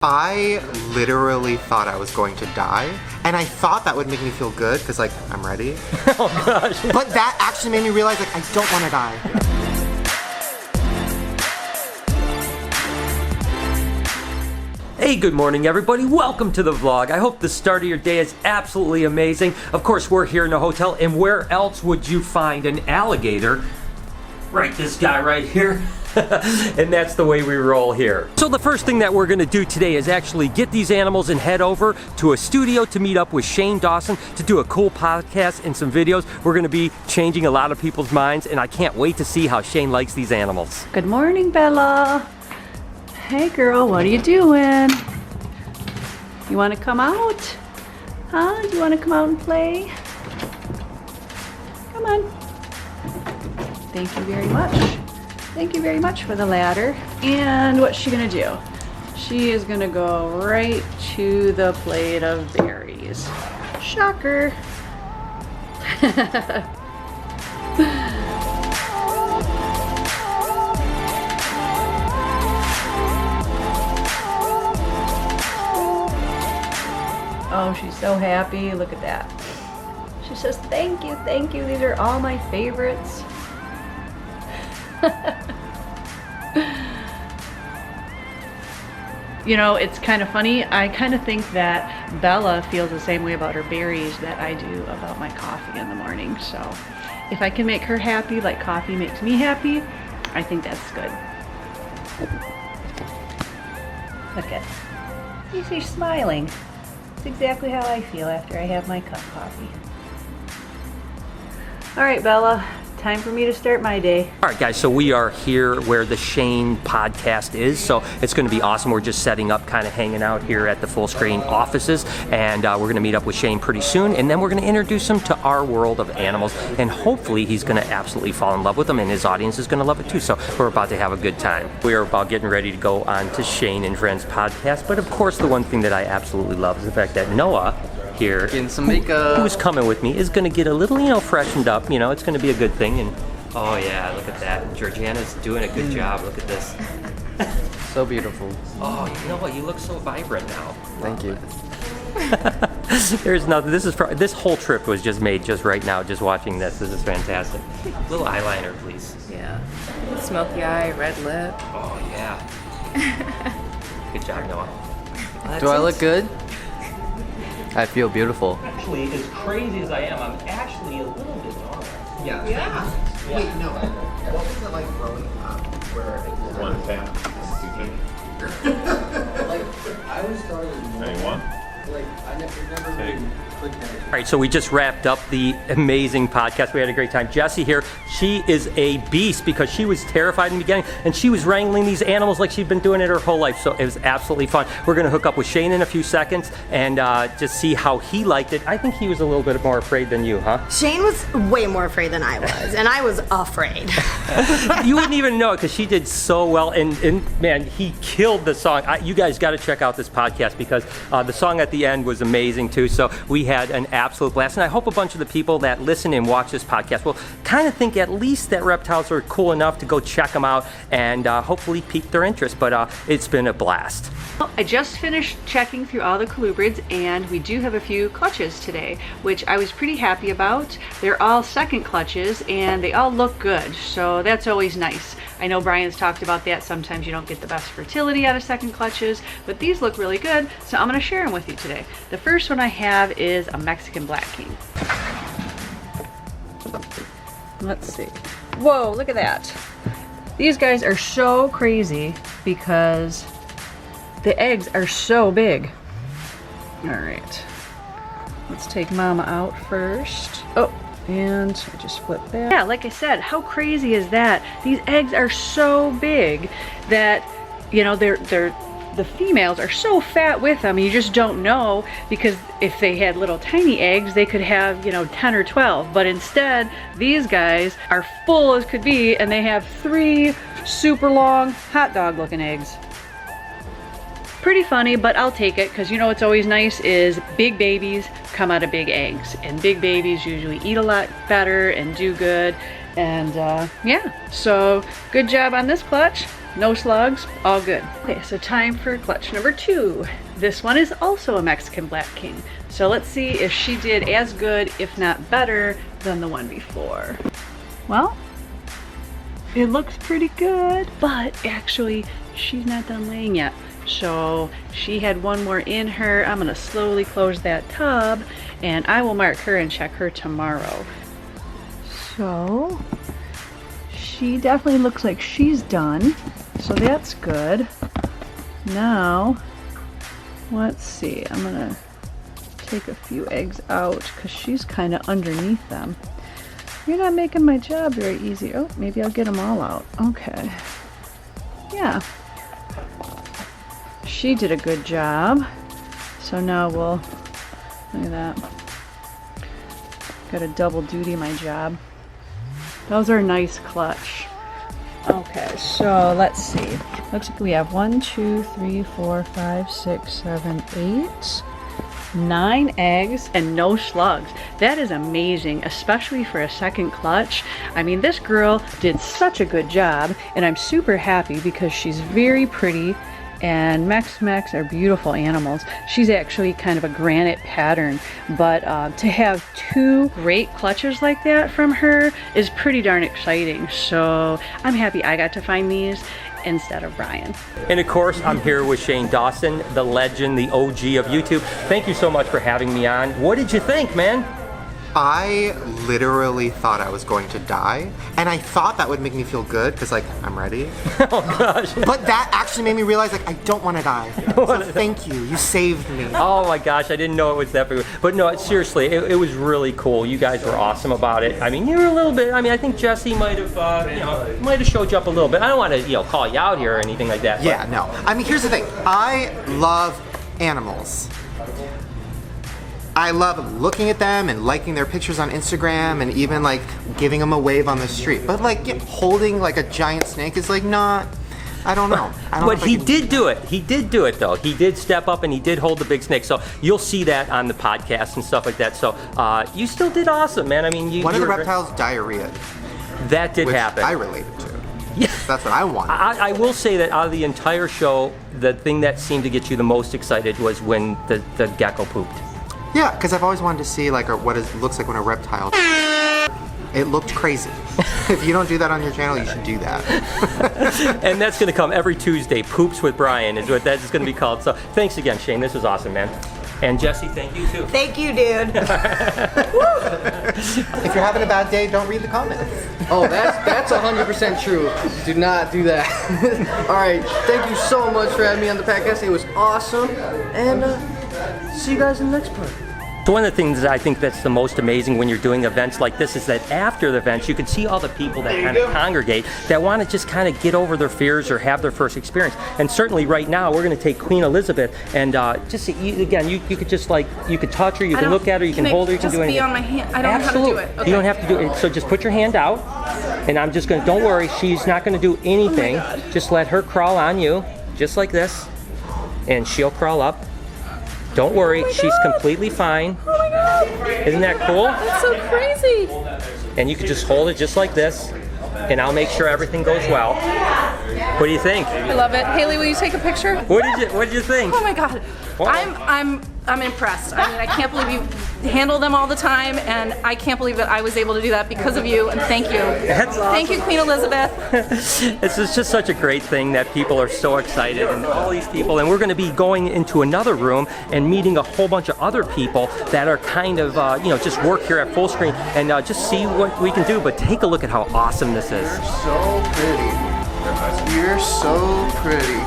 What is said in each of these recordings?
I literally thought I was going to die, and I thought that would make me feel good, because, like, I'm ready. Oh, gosh. But that actually made me realize, like, I don't want to die. Hey, good morning, everybody. Welcome to the vlog. I hope the start of your day is absolutely amazing. Of course, we're here in a hotel, and where else would you find an alligator? Right, this guy right here. And that's the way we roll here. So the first thing that we're gonna do today is actually get these animals and head over to a studio to meet up with Shane Dawson to do a cool podcast and some videos. We're gonna be changing a lot of people's minds, and I can't wait to see how Shane likes these animals. Good morning, Bella. Hey girl, what are you doing? You wanna come out? Huh? Do you wanna come out and play? Come on. Thank you very much. Thank you very much for the ladder. And what's she gonna do? She is gonna go right to the plate of berries. Shocker. Oh, she's so happy. Look at that. She says, thank you, thank you. These are all my favorites. You know, it's kind of funny. I kind of think that Bella feels the same way about her berries that I do about my coffee in the morning. So if I can make her happy like coffee makes me happy, I think that's good. Look at her. You see, she's smiling. It's exactly how I feel after I have my cup of coffee. All right, Bella. Time for me to start my day. All right, guys, so we are here where the Shane podcast is, so it's going to be awesome. We're just setting up, kind of hanging out here at the Fullscreen offices, and we're going to meet up with Shane pretty soon, and then we're going to introduce him to our world of animals, and hopefully he's going to absolutely fall in love with them, and his audience is going to love it too, so we're about to have a good time. We are about getting ready to go on to Shane and Friends podcast, but of course the one thing that I absolutely love is the fact that Noah here, getting some makeup, who's coming with me, is going to get a little, freshened up. It's going to be a good thing. And oh yeah, look at that. Georgiana's doing a good job. Look at this. So beautiful. Oh, you know what? You look so vibrant now. Thank you. There's nothing. This whole trip was just made just right now. Just watching this. This is fantastic. Little eyeliner, please. Yeah. Smoky eye, red lip. Oh yeah. Good job, Noah. Do I look good? I feel beautiful. Actually, as crazy as I am, I'm actually a little bit taller. Yeah. Wait, no. What was it like growing up where it was 110 Like, I was starting more. Anyone? Like, I never really clicked that. All right, so we just wrapped up the amazing podcast. We had a great time. Jessie here, she is a beast because she was terrified in the beginning, and she was wrangling these animals like she'd been doing it her whole life, so it was absolutely fun. We're going to hook up with Shane in a few seconds and just see how he liked it. I think he was a little bit more afraid than you, huh? Shane was way more afraid than I was, and I was afraid. You wouldn't even know it because she did so well, and man, he killed the song. You guys got to check out this podcast because the song at the end was amazing too, so we had an absolute blast, and I hope a bunch of the people that listen and watch this podcast will kind of think at least that reptiles are cool enough to go check them out and hopefully pique their interest, but it's been a blast. I just finished checking through all the colubrids, and we do have a few clutches today, which I was pretty happy about. They're all second clutches, and they all look good, so that's always nice. I know Brian's talked about that. Sometimes you don't get the best fertility out of second clutches, but these look really good, so I'm going to share them with you today. The first one I have is a Mexican Black King. Let's see. Whoa, look at that. These guys are so crazy because the eggs are so big. All right, let's take Mama out first. Oh, and I just flipped that. Yeah, like I said, how crazy is that? These eggs are so big that, the females are so fat with them, you just don't know, because if they had little tiny eggs, they could have, 10 or 12. But instead, these guys are full as could be, and they have 3 super long hot dog looking eggs. Pretty funny, but I'll take it, because what's always nice is big babies come out of big eggs, and big babies usually eat a lot better and do good. And yeah, so good job on this clutch. No slugs, all good. Okay, so time for clutch number 2. This one is also a Mexican Black King. So let's see if she did as good, if not better, than the one before. Well, it looks pretty good, but actually she's not done laying yet. So she had one more in her. I'm gonna slowly close that tub and I will mark her and check her tomorrow. So she definitely looks like she's done. So that's good. Now, let's see, I'm gonna take a few eggs out because she's kind of underneath them. You're not making my job very easy. Oh, maybe I'll get them all out. Okay. Yeah. She did a good job. So now we'll, look at that. Got to double duty my job. Those are nice clutch. Okay, so let's see. Looks like we have 1, 2, 3, 4, 5, 6, 7, 8, 9 eggs and no slugs. That is amazing, especially for a second clutch. I mean, this girl did such a good job, and I'm super happy because she's very pretty, and Mex are beautiful animals. She's actually kind of a granite pattern, but to have 2 great clutches like that from her is pretty darn exciting. So I'm happy I got to find these instead of Brian. And of course, I'm here with Shane Dawson, the legend, the OG of YouTube. Thank you so much for having me on. What did you think, man? I literally thought I was going to die, and I thought that would make me feel good because, like, I'm ready. Oh gosh. But that actually made me realize, like, I don't want to die. So thank you. You saved me. Oh my gosh, I didn't know it was that big. But no, seriously, it was really cool. You guys were awesome about it. I mean, you were a little bit, I think Jesse might have, might have showed you up a little bit. I don't want to, call you out here or anything like that. Yeah, no. I mean, here's the thing. I love animals. I love looking at them and liking their pictures on Instagram and even like giving them a wave on the street. But like holding like a giant snake is like not, I don't know. But he did do it. He did do it though. He did step up and he did hold the big snake. So you'll see that on the podcast and stuff like that. So you still did awesome, man. I mean, one of the reptiles diarrhea. That did happen. I related to. Yeah. That's what I wanted. I will say that out of the entire show, the thing that seemed to get you the most excited was when the gecko pooped. Yeah, because I've always wanted to see like what it looks like when a reptile. It looked crazy. If you don't do that on your channel, you should do that. And that's going to come every Tuesday. Poops with Brian is what that's going to be called. So thanks again, Shane. This was awesome, man. And Jesse, thank you too. Thank you, dude. If you're having a bad day, don't read the comments. Oh, that's 100% true. Do not do that. All right, thank you so much for having me on the podcast. It was awesome, and see you guys in the next part. So one of the things that I think that's the most amazing when you're doing events like this is that after the events, you can see all the people that kind of congregate that want to just kind of get over their fears or have their first experience. And certainly right now, we're going to take Queen Elizabeth and just see, again, you could just like, you could touch her, you can look at her, you can hold her, you can do anything. Just be on my hand. I don't know how to do it. Okay. You don't have to do it. So just put your hand out, and I'm just going to, don't worry, she's not going to do anything. Just let her crawl on you, just like this, and she'll crawl up. Don't worry, she's completely fine. Oh my God. Isn't that cool? That's so crazy. And you can just hold it just like this, and I'll make sure everything goes well. What do you think? I love it. Haley, will you take a picture? What did you think? Oh my God. I'm impressed. I mean, I can't believe you handle them all the time, and I can't believe that I was able to do that because of you, and thank you. That's awesome. Thank you, Queen Elizabeth. This is just such a great thing that people are so excited, and all these people, and we're going to be going into another room and meeting a whole bunch of other people that are kind of, just work here at Fullscreen and just see what we can do, but take a look at how awesome this is. So pretty. You're so pretty.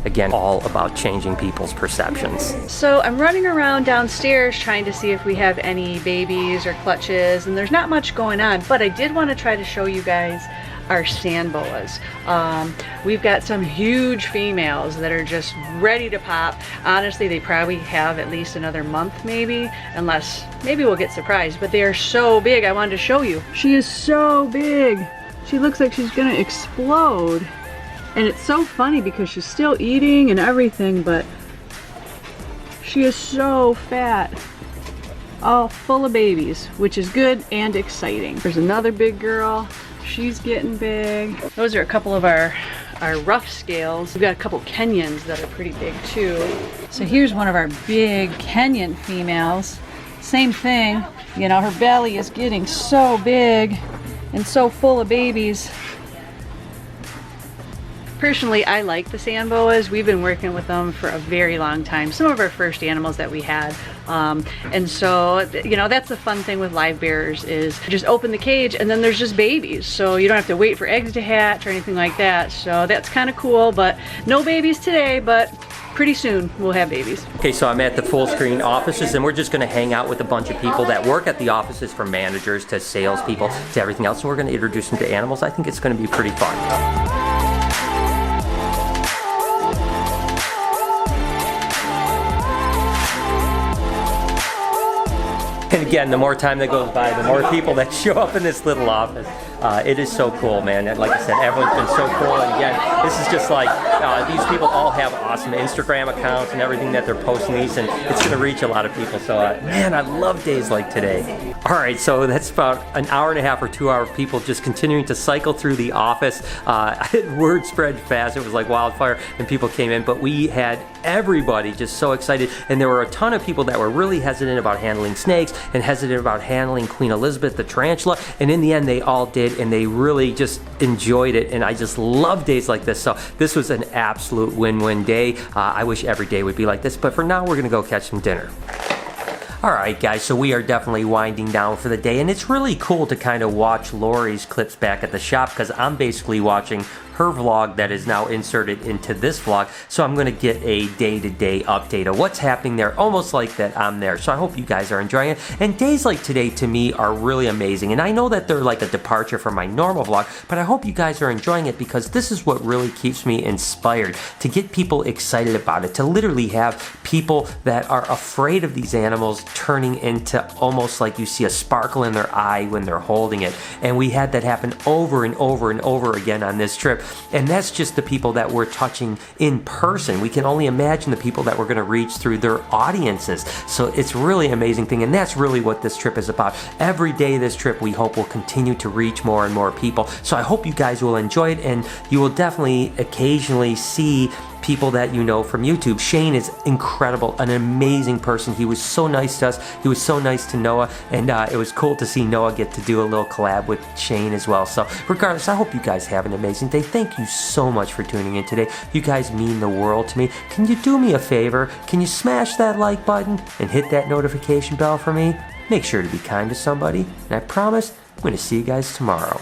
Again, all about changing people's perceptions. So I'm running around downstairs trying to see if we have any babies or clutches, and there's not much going on, but I did want to try to show you guys our sand boas. We've got some huge females that are just ready to pop. Honestly, they probably have at least another month maybe, unless maybe we'll get surprised, but they are so big. I wanted to show you. She is so big. She looks like she's gonna explode. And it's so funny because she's still eating and everything, but she is so fat. all full of babies, which is good and exciting. There's another big girl. She's getting big. Those are a couple of our rough scales. We've got a couple Kenyans that are pretty big too. So here's one of our big Kenyan females. Same thing, you know, her belly is getting so big and so full of babies. Personally, I like the sand boas. We've been working with them for a very long time. Some of our first animals that we had. And so, you know, that's the fun thing with live bearers is just open the cage and then there's just babies. So you don't have to wait for eggs to hatch or anything like that. So that's kind of cool, but no babies today, but pretty soon we'll have babies. Okay, so I'm at the Fullscreen offices and we're just gonna hang out with a bunch of people that work at the offices, from managers to salespeople to everything else. And we're gonna introduce them to animals. I think it's gonna be pretty fun. And again, the more time that goes by, the more people that show up in this little office. It is so cool, man. And like I said, everyone's been so cool. And again, this is just like, these people all have awesome Instagram accounts and everything that they're posting these, and it's going to reach a lot of people. So, man, I love days like today. All right, so that's about an hour and a half or 2 hours of people just continuing to cycle through the office. Word spread fast. It was like wildfire, and people came in. But we had everybody just so excited. And there were a ton of people that were really hesitant about handling snakes and hesitant about handling Queen Elizabeth, the tarantula. And in the end, they all did, and they really just enjoyed it. And I just love days like this. So this was an absolute win-win day. I wish every day would be like this. But for now, we're going to go catch some dinner. Alright guys, so we are definitely winding down for the day, and it's really cool to kind of watch Lori's clips back at the shop, because I'm basically watching her vlog that is now inserted into this vlog, so I'm going to get a day-to-day update of what's happening there, almost like that I'm there. So I hope you guys are enjoying it, and days like today to me are really amazing, and I know that they're like a departure from my normal vlog, but I hope you guys are enjoying it, because this is what really keeps me inspired, to get people excited about it, to literally have people that are afraid of these animals turning into almost like you see a sparkle in their eye when they're holding it. And we had that happen over and over and over again on this trip. And that's just the people that we're touching in person. We can only imagine the people that we're going to reach through their audiences. So it's really an amazing thing, and that's really what this trip is about. Every day this trip, we hope, will continue to reach more and more people. So I hope you guys will enjoy it, and you will definitely occasionally see people that you know from YouTube. Shane is incredible, an amazing person. He was so nice to us. He was so nice to Noah, and it was cool to see Noah get to do a little collab with Shane as well. So regardless, I hope you guys have an amazing day. Thank you so much for tuning in today. You guys mean the world to me. Can you do me a favor? Can you smash that like button and hit that notification bell for me? Make sure to be kind to somebody, and I promise I'm going to see you guys tomorrow.